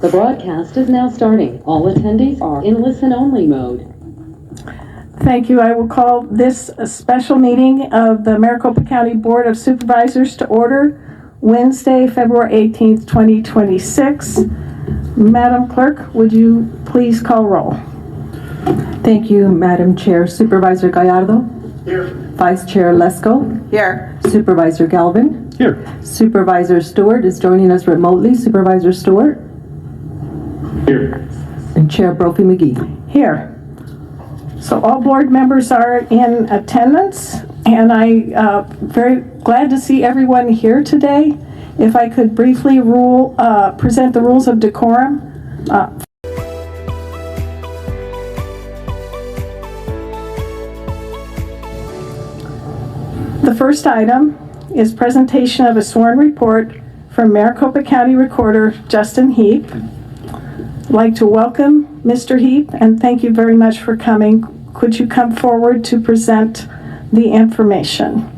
The broadcast is now starting. All attendees are in listen-only mode. Thank you. I will call this a special meeting of the Maricopa County Board of Supervisors to order Wednesday, February 18th, 2026. Madam Clerk, would you please call roll? Thank you, Madam Chair. Supervisor Gallardo? Here. Vice Chair Lesko? Here. Supervisor Galvin? Here. Supervisor Stewart is joining us remotely. Supervisor Stewart? Here. And Chair Brophy McGee? Here. So all board members are in attendance, and I'm very glad to see everyone here today. If I could briefly present the rules of decorum. The first item is presentation of a sworn report from Maricopa County Recorder Justin Heap. I'd like to welcome Mr. Heap and thank you very much for coming. Could you come forward to present the information?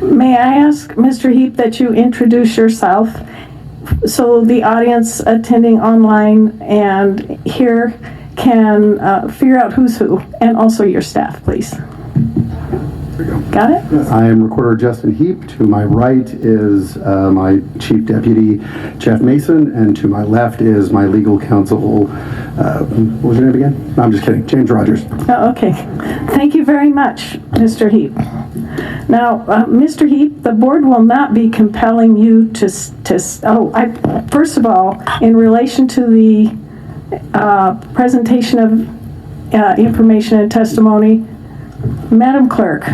May I ask, Mr. Heap, that you introduce yourself so the audience attending online and here can figure out who's who, and also your staff, please. There you go. Got it? I am Recorder Justin Heap. To my right is my Chief Deputy, Jeff Mason, and to my left is my legal counsel, what was your name again? No, I'm just kidding, James Rogers. Oh, okay. Thank you very much, Mr. Heap. Now, Mr. Heap, the board will not be compelling you first of all, in relation to the presentation of information and testimony, Madam Clerk.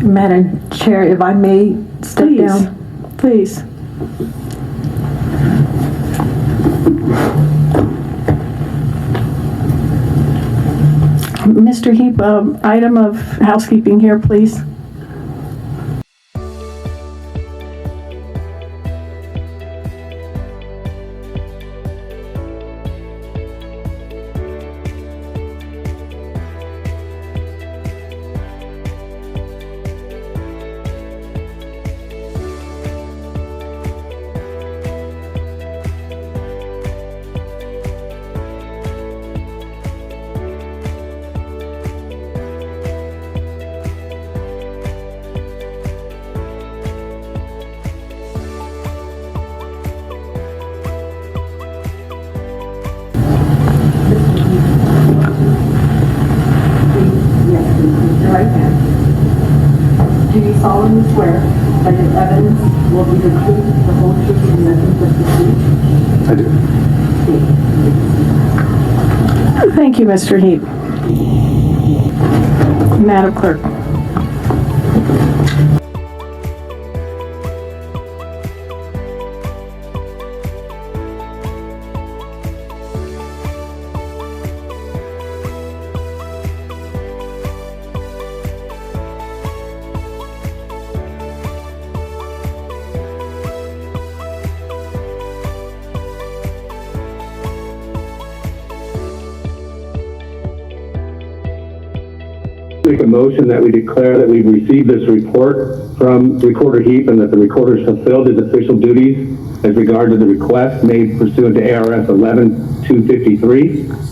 Madam Chair, if I may step down. Please. Mr. Heap, item of housekeeping here, please. Do you solemnly swear that the evidence will be the truth, the whole truth, and nothing but the truth? I do. Thank you, Mr. Heap. Madam Clerk. Make a motion that we declare that we've received this report from Recorder Heap and that the recorder has fulfilled his official duties as regard to the request made pursuant to ARS 11-253.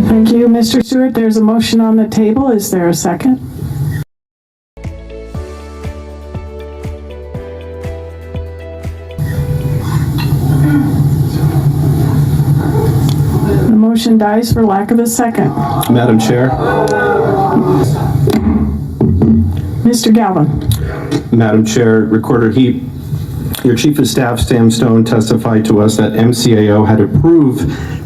Thank you, Mr. Stewart. There's a motion on the table. Is there a second? The motion dies for lack of a second. Madam Chair. Mr. Galvin. Madam Chair, Recorder Heap Your Chief of Staff, Sam Stone, testified to us that MCAO had approved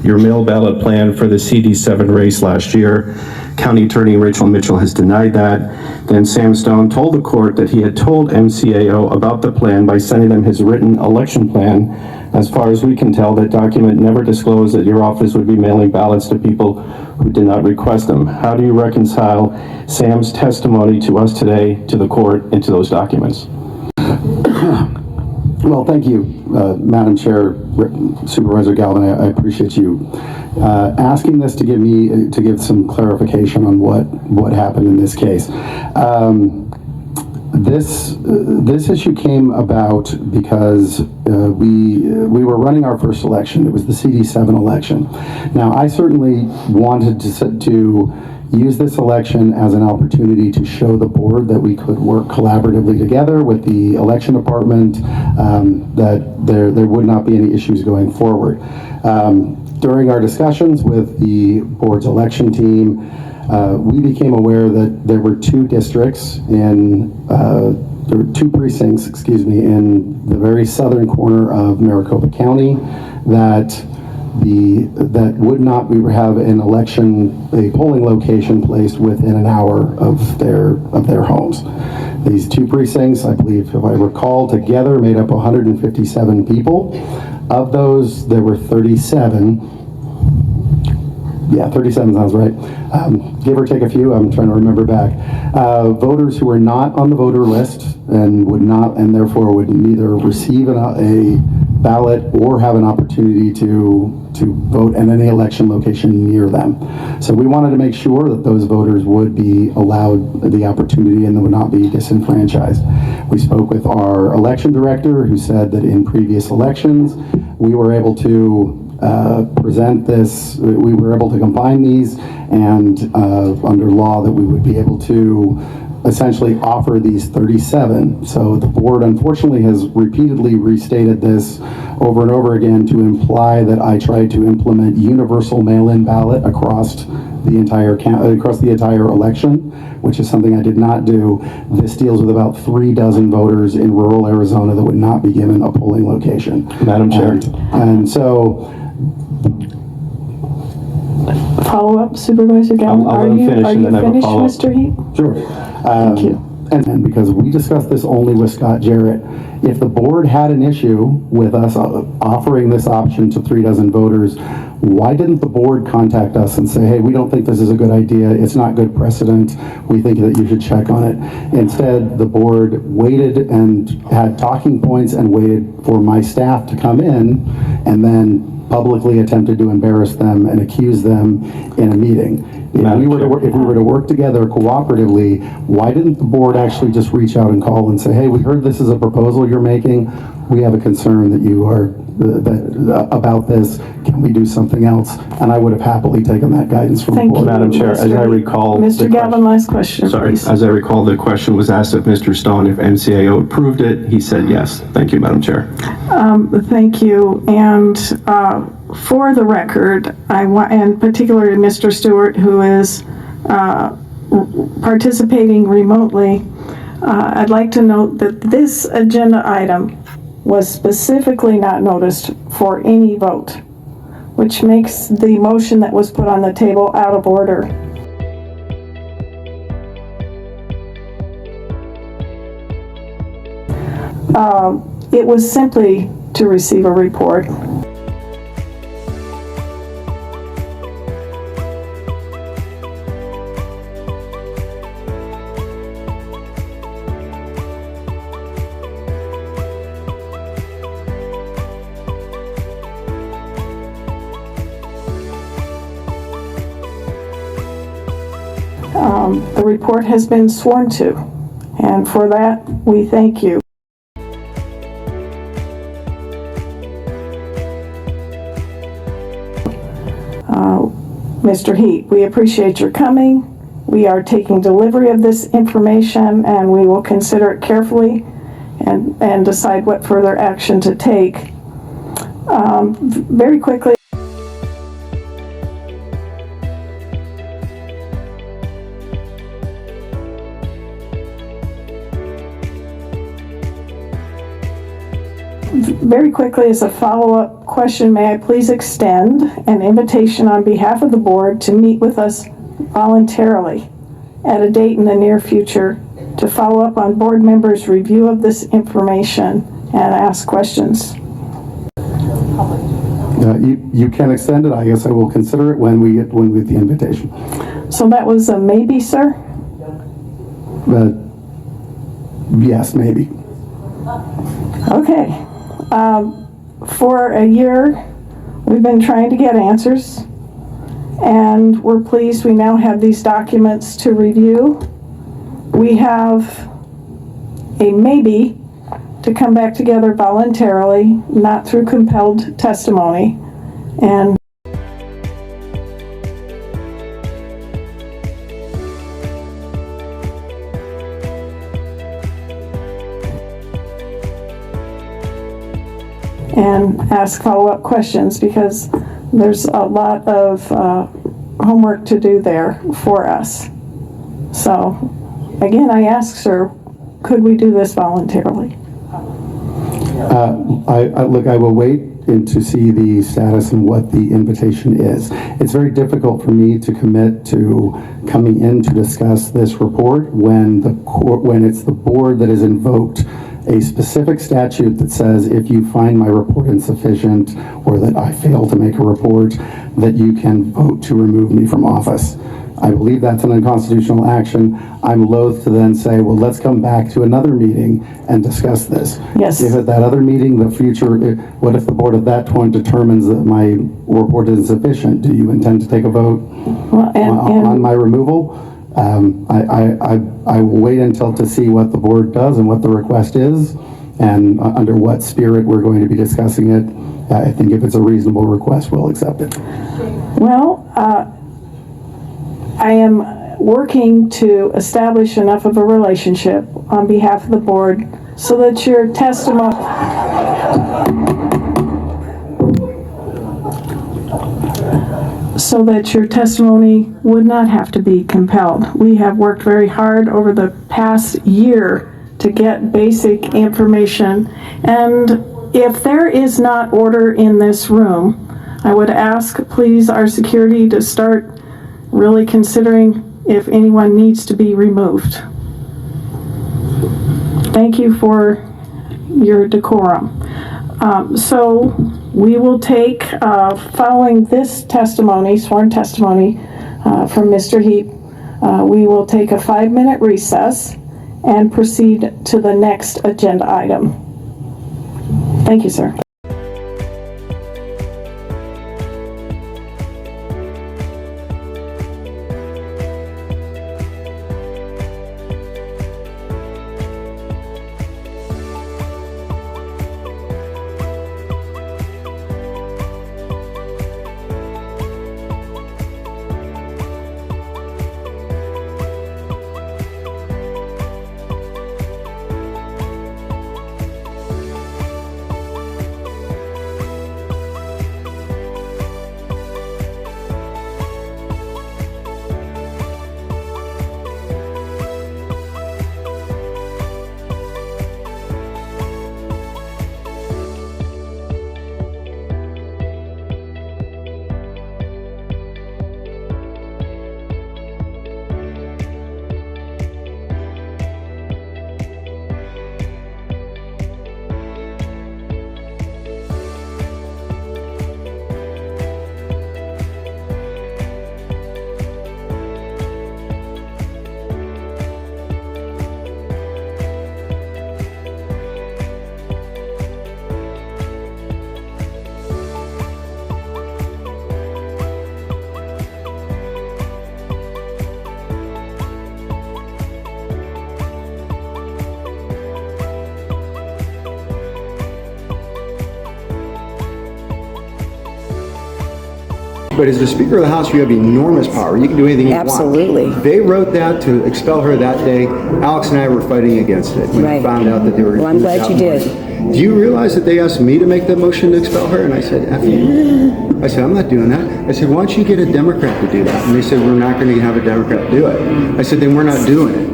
your mail ballot plan for the CD7 race last year. County Attorney Rachel Mitchell has denied that. Then Sam Stone told the court that he had told MCAO about the plan by sending them his written election plan. As far as we can tell, that document never disclosed that your office would be mailing ballots to people who did not request them. How do you reconcile Sam's testimony to us today, to the court, and to those documents? Well, thank you, Madam Chair, Supervisor Galvin. I appreciate you asking this to give some clarification on what happened in this case. This issue came about because we were running our first election. It was the CD7 election. Now, I certainly wanted to use this election as an opportunity to show the board that we could work collaboratively together with the election department, that there would not be any issues going forward. During our discussions with the board's election team, we became aware that there were two districts there were two precincts, in the very southern corner of Maricopa County that would not have a polling location placed within an hour of their homes. These two precincts, I believe, if I recall, together made up 157 people. Of those, there were 37. Yeah, 37 sounds right. Give or take a few, I'm trying to remember back. Voters who were not on the voter list and therefore would neither receive a ballot or have an opportunity to vote in any election location near them. So we wanted to make sure that those voters would be allowed the opportunity and would not be disenfranchised. We spoke with our election director, who said that in previous elections, we were able to present this, we were able to combine these, and under law that we would be able to essentially offer these 37. So the board unfortunately has repeatedly restated this over and over again to imply that I tried to implement universal mail-in ballot across the entire election, which is something I did not do. This deals with about 36 voters in rural Arizona that would not be given a polling location. Madam Chair. And so Follow-up, Supervisor Galvin. I'll let him finish and then I have a finished, follow-up. Mr. Heap? Sure. Thank you. And because we discussed this only with Scott Jarrett, if the board had an issue with us offering this option to 36 voters, why didn't the board contact us and say, hey, we don't think this is a good idea, it's not good precedent, we think that you should check on it? Instead, the board waited and had talking points and waited for my staff to come in and then publicly attempted to embarrass them and accuse them in a meeting. If we were to work together cooperatively, why didn't the board actually just reach out and call and say, hey, we heard this is a proposal you're making, we have a concern that you are about this, can we do something else? And I would have happily taken that guidance from the Thank board. you. Madam Chair, as I recall... Mr. Galvin, last question, Sorry, please. as I recall, the question was asked of Mr. Stone if MCAO approved it. He said yes. Thank you, Madam Chair. Thank you. And for the record, and particularly Mr. Stewart, who is participating remotely, I'd like to note that this agenda item was specifically not noticed for any vote, which makes the motion that was put on the table out of order. It was simply to receive a report. The report has been sworn to, and for that, we thank you. Mr. Heap, we appreciate your coming. We are taking delivery of this information, and we will consider it carefully and decide what further action to take. Very quickly, Very quickly, as a follow-up question, may I please extend an invitation on behalf of the board to meet with us voluntarily at a date in the near future to follow up on board members' review of this information and ask questions. You can extend it. I guess I will consider it when we get the invitation. So that was a maybe, sir? Yes, maybe. Okay. For a year, we've been trying to get answers, and we're pleased we now have these documents to review. We have a maybe to come back together voluntarily, not through compelled testimony, and ask follow-up questions, because there's a lot of homework to do there for us. So, again, I ask, sir, could we do this voluntarily? Look, I will wait to see the status and what the invitation is. It's very difficult for me to commit to coming in to discuss this report when it's the board that has invoked a specific statute that says if you find my report insufficient or that I fail to make a report, that you can vote to remove me from office. I believe that's an unconstitutional action. I'm loath to then say, well, let's come back to another meeting and discuss this. Yes. If at that other meeting, what if the board at that point determines that my report is insufficient? Do you intend to take a vote on my removal? I will wait until to see what the board does and what the request is and under what spirit we're going to be discussing it. I think if it's a reasonable request, we'll accept it. Well, I am working to establish enough of a relationship on behalf of the board so that your testimony would not have to be compelled. We have worked very hard over the past year to get basic information, and if there is not order in this room, I would ask, please, our security to start really considering if anyone needs to be removed. Thank you for your decorum. So we will take, following this testimony, sworn testimony from Mr. Heap, we will take a 5-minute recess and proceed to the next agenda item. Thank you, sir. But as the Speaker of the House, you have enormous power. You can do anything you want. Absolutely. They wrote that to expel her that day. Alex and I were fighting against it when we found out that they were. Well, I'm glad you did. Do you realize that they asked me to make the motion to expel her? And I said, F you. I said, I'm not doing that. I said, why don't you get a Democrat to do that? And they said, we're not going to have a Democrat do it. I said, then we're not doing it.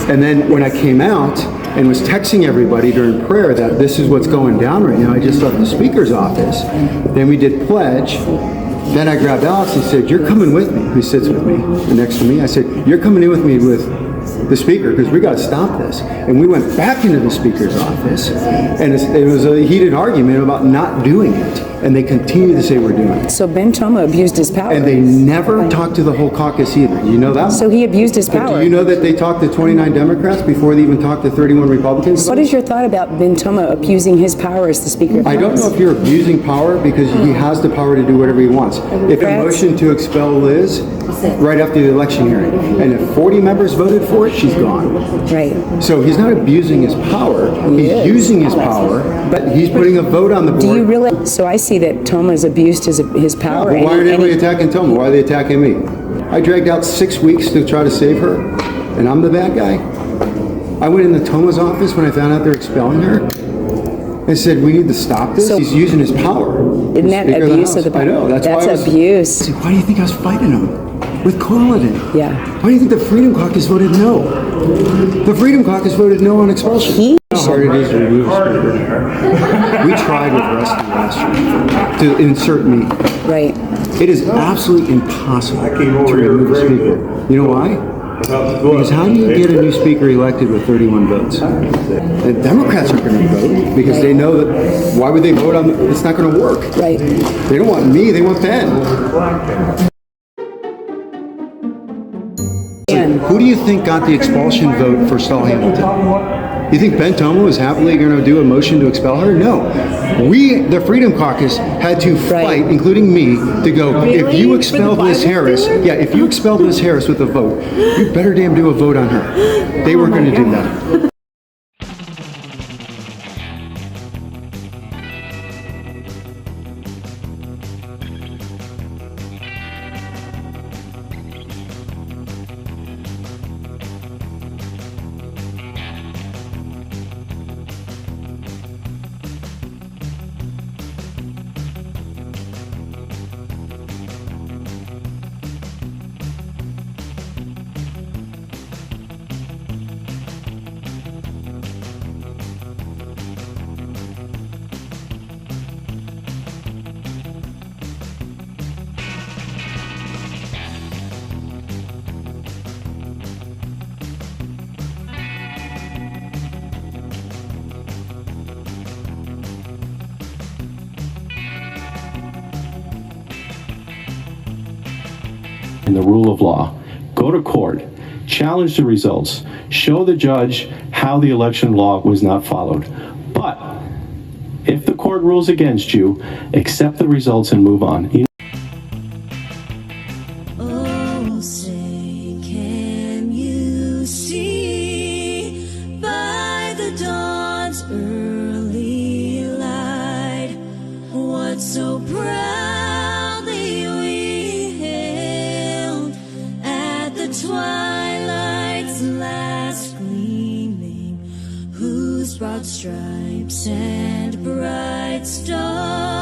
And then when I came out, and was texting everybody during prayer that this is what's going down right now. I just left the speaker's office. Then we did pledge. Then I grabbed Alex and said, "You're coming with me." Who sits with me next to me? I said, "You're coming in with me with the speaker because we got to stop this." And we went back into the speaker's office, and it was a heated argument about not doing it. And they continue to say we're doing it. So Ben Toma abused his power. And they never talked to the whole caucus either. You know that? So he abused his power. Do you know that they talked to 29 Democrats before they even talked to 31 Republicans? What is your thought about Ben Toma abusing his power as the Speaker of the I don't know if you're abusing power because he has the power to do whatever he wants. If a motion to expel Liz right after the election hearing, and if 40 members voted for it, she's gone. Right. So he's not abusing his power. He's using his power, but he's putting a vote on the board. Do you really? So I see that Toma's abused his power. But why are they attacking Toma? Why are they attacking me? I dragged out 6 weeks to try to save her, and I'm the bad guy. I went into Toma's office when I found out they're expelling her and said, "We need to stop this." So, he's using his power. Isn't that abuse of the power? I know. That's abuse. I said, why do you think I was fighting him? With Corlin. Yeah. Why do you think the Freedom Caucus voted no? The Freedom Caucus voted no on expulsion. How hard it is to remove a speaker. We tried with Rusty last year to insert me. Right. It is absolutely impossible to remove a speaker. You know why? Because how do you get a new speaker elected with 31 votes? The Democrats aren't going to vote because they know that why would they vote on it's not going to work. Right. They don't want me, they want Ben. Who do you think got the expulsion vote for Saul Hamilton? You think Ben Toma was happily going to do a motion to expel her? No. We, the Freedom Caucus, had to fight, including me, to go, if you expelled Liz Harris, if you expelled Liz Harris with a vote, you better damn do a vote on her. They weren't going to do that. In the rule of law, go to court, challenge the results, show the judge how the election law was not followed. But if the court rules against you, accept the results and move on. Oh, say, can you see by the dawn's early light what so proudly we hailed at the twilight's last gleaming, whose broad stripes and bright stars